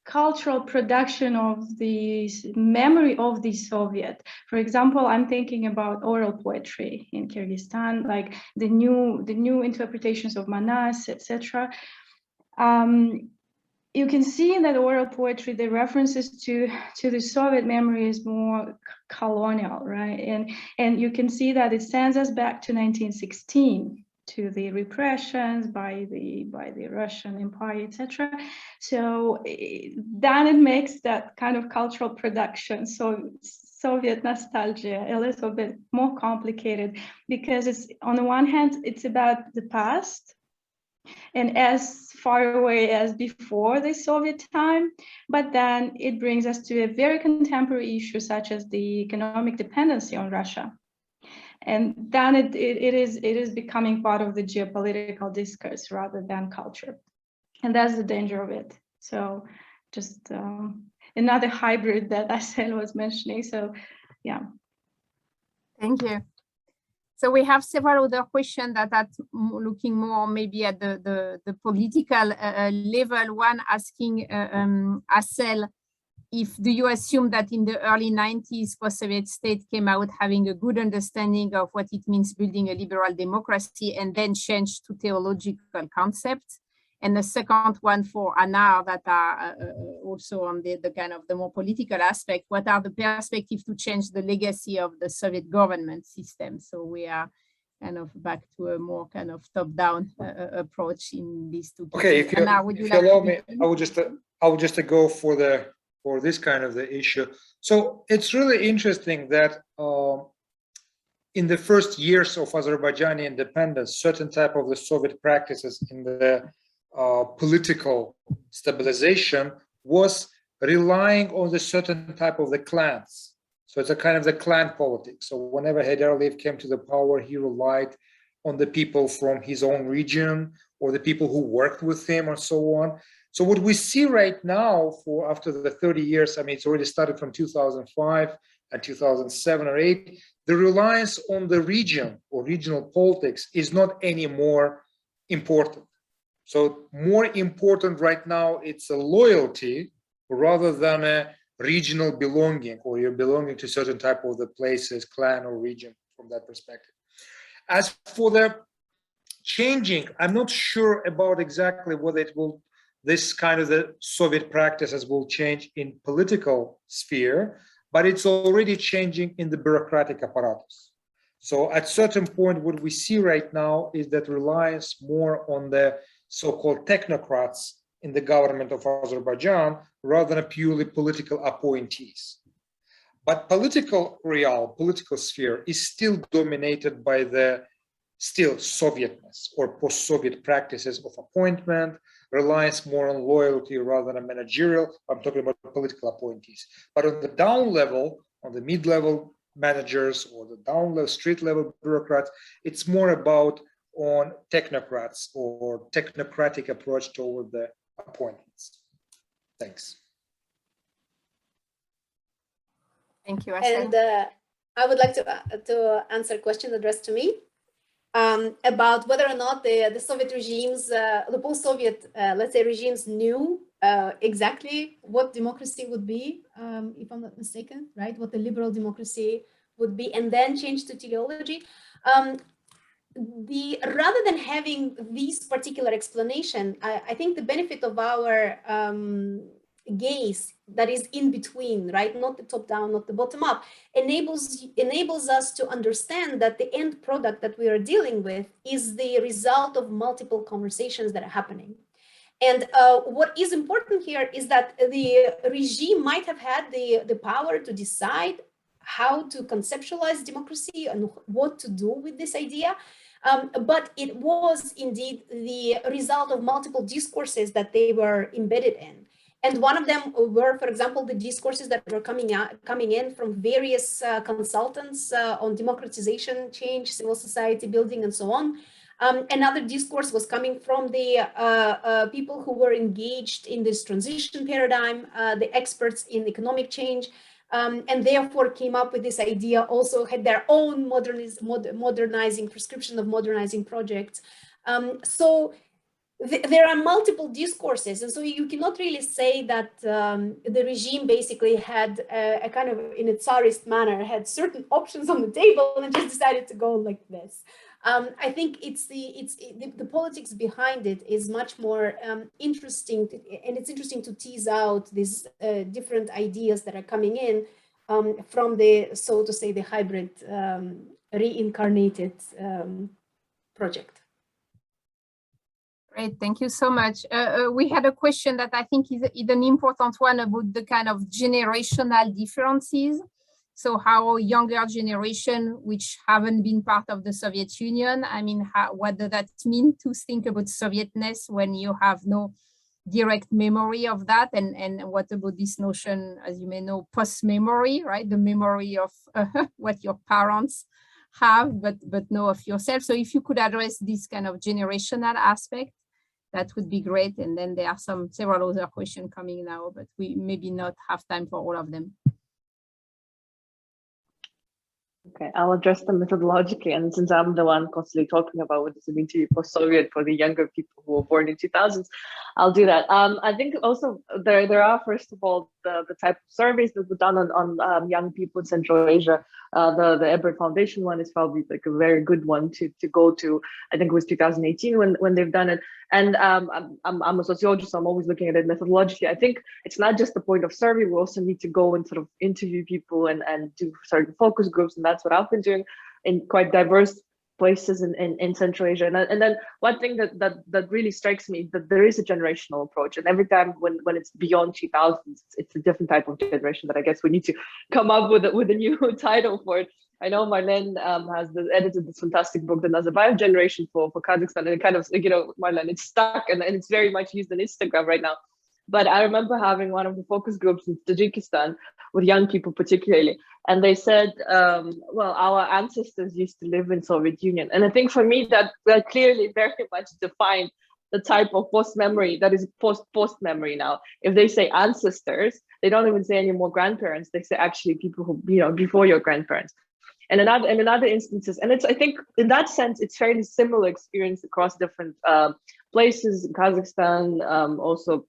cultural production of the memory of the Soviet, for example, I'm thinking about oral poetry in Kyrgyzstan, like the new interpretations of manas, etc. You can see in that oral poetry the references to the Soviet memory is more colonial, right? And you can see that it sends us back to 1916, to the repressions by the Russian Empire, etc. So then it makes that kind of cultural production, so Soviet nostalgia, a little bit more complicated, because it's, on the one hand, it's about the past and as far away as before the Soviet time, but then it brings us to a very contemporary issue such as the economic dependency on Russia. And then it is becoming part of the geopolitical discourse rather than culture. And that's the danger of it. So just another hybrid that Assel was mentioning. So yeah. Thank you. So we have several other questions that are looking more maybe at the political level. One asking Assel, do you assume that in the early 90s, post-Soviet state came out having a good understanding of what it means building a liberal democracy and then changed to theological concepts? And the second one for Anar, that are also on the kind of the more political aspect, what are the perspectives to change the legacy of the Soviet government system? So we are kind of back to a more kind of top-down approach in these two cases. Okay, if you allow me, I would just go for this kind of the issue. So it's really interesting that in the first years of Azerbaijani independence, certain type of the Soviet practices in the political stabilization was relying on the certain type of the clans. So it's a kind of the clan politics. So whenever Anar Valiev came to the power, he relied on the people from his own region or the people who worked with him and so on. So what we see right now for after the 30 years, I mean, it's already started from 2005 and 2007 or 8, the reliance on the region or regional politics is not any more important. So more important right now, it's a loyalty rather than a regional belonging, or you're belonging to certain type of the places, clan or region from that perspective. As for the changing, I'm not sure about exactly whether it will, this kind of the Soviet practices will change in political sphere, but it's already changing in the bureaucratic apparatus. So at certain point, what we see right now is that reliance more on the so-called technocrats in the government of Azerbaijan rather than a purely political appointees. But political sphere is still dominated by the Sovietness or post-Soviet practices of appointment, reliance more on loyalty rather than a managerial. I'm talking about political appointees. But on the down level, on the mid-level managers or the down level, street level bureaucrats, it's more about on technocrats or technocratic approach toward the appointments. Thanks. Thank you, Assel. And I would like to answer a question addressed to me about whether or not the Soviet regimes, the post-Soviet, let's say, regimes knew exactly what democracy would be, if I'm not mistaken, right? What the liberal democracy would be, and then changed to teleology. Rather than having this particular explanation, I think the benefit of our gaze that is in between, right? Not the top down, not the bottom up, enables us to understand that the end product that we are dealing with is the result of multiple conversations that are happening. And what is important here is that the regime might have had the power to decide how to conceptualize democracy and what to do with this idea. But it was indeed the result of multiple discourses that they were embedded in. And one of them were, for example, the discourses that were coming in from various consultants on democratization, change, civil society building, and so on. Another discourse was coming from the people who were engaged in this transition paradigm, the experts in economic change, and therefore came up with this idea, also had their own modernizing prescription of modernizing projects. So there are multiple discourses, and so you cannot really say that the regime basically had a kind of, in a Tsarist manner, had certain options on the table and just decided to go like this. I think the politics behind it is much more interesting, and it's interesting to tease out these different ideas that are coming in from the, so to say, the hybrid reincarnated project. Great, thank you so much. We had a question that I think is an important one about the kind of generational differences. So how younger generation, which haven't been part of the Soviet Union, I mean, what does that mean to think about Soviet-ness when you have no direct memory of that? And what about this notion, as you may know, post-memory, right? The memory of what your parents have, but know of yourself. So if you could address this kind of generational aspect, that would be great. And then there are several other questions coming now, but we maybe not have time for all of them. Okay, I'll address them methodologically, and since I'm the one constantly talking about what does it mean to be post-Soviet for the younger people who were born in 2000s, I'll do that. I think also there are, first of all, the type of surveys that were done on young people in Central Asia. The Ebert Foundation one is probably like a very good one to go to. I think it was 2018 when they've done it. And I'm a sociologist, so I'm always looking at it methodologically. I think it's not just the point of survey. We also need to go and sort of interview people and do certain focus groups, and that's what I've been doing in quite diverse places in Central Asia. And then one thing that really strikes me is that there is a generational approach, and every time when it's beyond 2000s, it's a different type of generation that I guess we need to come up with a new title for it. I know Marlene has edited this fantastic book, The Nazarbayev Generation for Kazakhstan, and it kind of, you know, Marlene, it's stuck and it's very much used on Instagram right now. But I remember having one of the focus groups in Tajikistan with young people particularly, and they said, well, our ancestors used to live in Soviet Union. And I think for me that clearly very much defined the type of post-memory that is post-memory now. If they say ancestors, they don't even say any more grandparents, they say actually people who, you know, before your grandparents. And in other instances, and I think in that sense, it's fairly similar experience across different places in Kazakhstan, also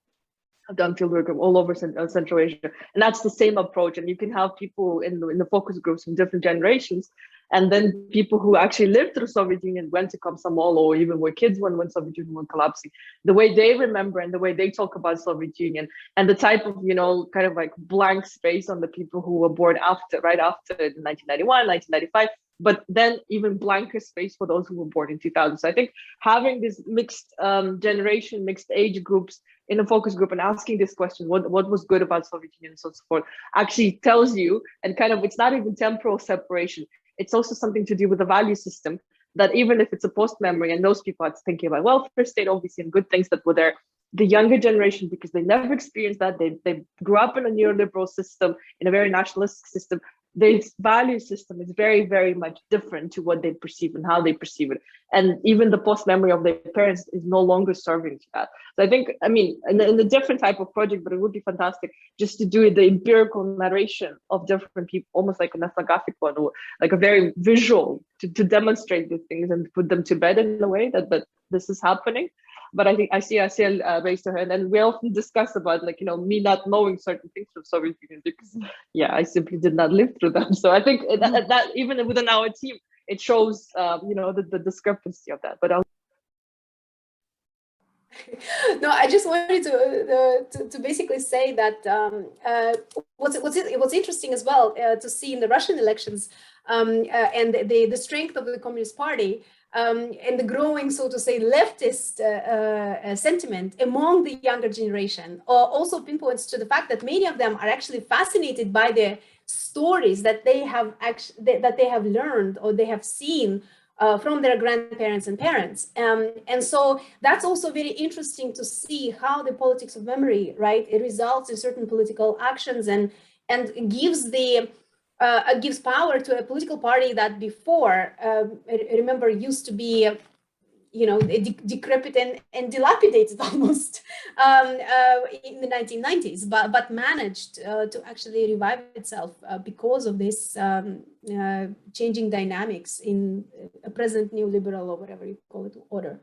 I've done fieldwork all over Central Asia, and that's the same approach. And you can have people in the focus groups from different generations, and then people who actually lived through Soviet Union, went to Komsomol, or even were kids when Soviet Union was collapsing, the way they remember and the way they talk about Soviet Union, and the type of, you know, kind of like blank space on the people who were born right after 1991, 1995, but then even blanker space for those who were born in 2000. So I think having this mixed generation, mixed age groups in a focus group and asking this question, what was good about Soviet Union and so forth, actually tells you, and kind of, it's not even temporal separation. It's also something to do with the value system, that even if it's a post-memory and those people are thinking about welfare state, obviously, and good things that were there, the younger generation, because they never experienced that, they grew up in a neoliberal system, in a very nationalistic system, their value system is very, very much different to what they perceive and how they perceive it. And even the post-memory of their parents is no longer serving to that. So I think, I mean, in a different type of project, but it would be fantastic just to do the empirical narration of different people, almost like an ethnographic one, or like a very visual to demonstrate these things and put them to bed in a way that this is happening. But I think I see Assel raised her hand, and we often discuss about, like, you know, me not knowing certain things from Soviet Union because, yeah, I simply did not live through them. So I think that even within our team, it shows, you know, the discrepancy of that. But no, I just wanted to basically say that what's interesting as well to see in the Russian elections and the strength of the Communist Party. And the growing, so to say, leftist sentiment among the younger generation also pinpoints to the fact that many of them are actually fascinated by the stories that they have learned or they have seen from their grandparents and parents. And so that's also very interesting to see how the politics of memory, right, it results in certain political actions and gives gives power to a political party that before, remember, used to be decrepit and dilapidated almost in the 1990s, but managed to actually revive itself because of this changing dynamics in a present neoliberal or whatever you call it order.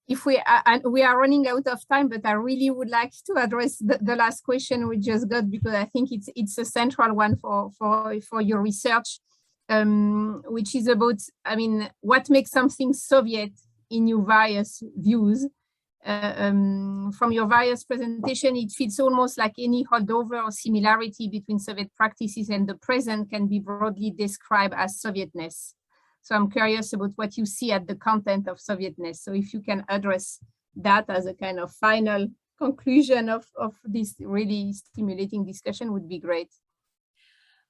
If we are running out of time, but I really would like to address the last question we just got, because I think it's a central one for your research. Which is about, what makes something Soviet in your various views. From your various presentation, it feels almost like any holdover or similarity between Soviet practices and the present can be broadly described as Sovietness. So I'm curious about what you see at the content of Sovietness. So if you can address that as a kind of final conclusion of this really stimulating discussion would be great.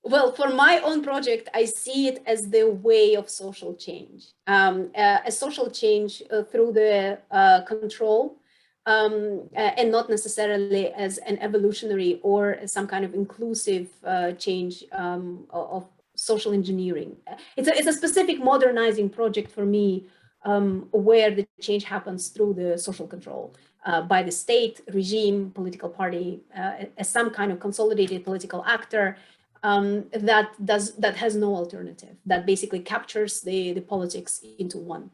Well, for my own project, I see it as the way of social change, a social change through the control, and not necessarily as an evolutionary or some kind of inclusive change of social engineering. It's a specific modernizing project for me, where the change happens through the social control by the state, regime, political party, as some kind of consolidated political actor. That has no alternative, that basically captures the politics into one.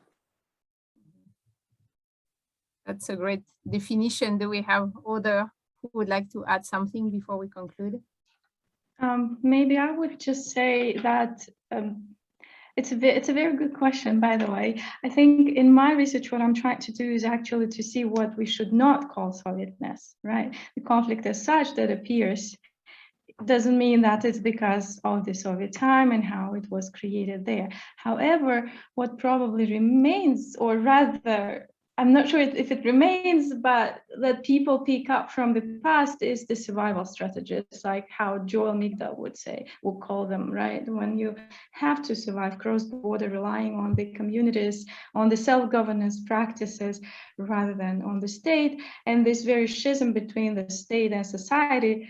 That's a great definition. Do we have other who would like to add something before we conclude? Maybe I would just say that it's a very good question, by the way. I think in my research, what I'm trying to do is actually to see what we should not call Sovietness, right? The conflict as such that appears doesn't mean that it's because of the Soviet time and how it was created there. However, what probably remains, or rather, I'm not sure if it remains, but that people pick up from the past is the survival strategies, like how Joel Migdal would call them, right? When you have to survive cross-border, relying on the communities, on the self-governance practices, rather than on the state, and this very schism between the state and society,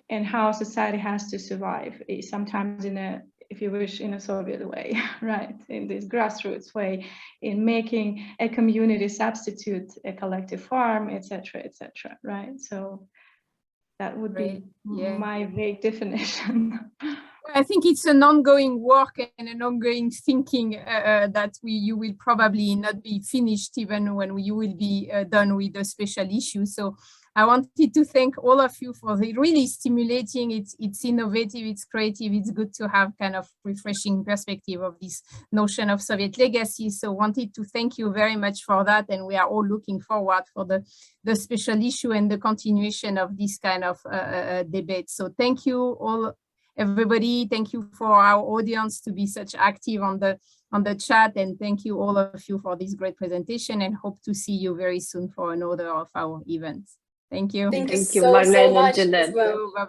and how society has to survive, sometimes in a, if you wish, in a Soviet way, right? In this grassroots way, in making a community substitute a collective farm, etc., right? So that would be my vague definition. I think it's an ongoing work and an ongoing thinking that you will probably not be finished even when you will be done with the special issue. So I wanted to thank all of you for the really stimulating, it's innovative, it's creative, it's good to have kind of refreshing perspective of this notion of Soviet legacy. So wanted to thank you very much for that. And we are all looking forward for the special issue and the continuation of this kind of debate. So thank you all, everybody. Thank you for our audience to be such active on the chat, and thank you all of you for this great presentation, and hope to see you very soon for another of our events. Thank you. Thank you so much. Well. Bye-bye.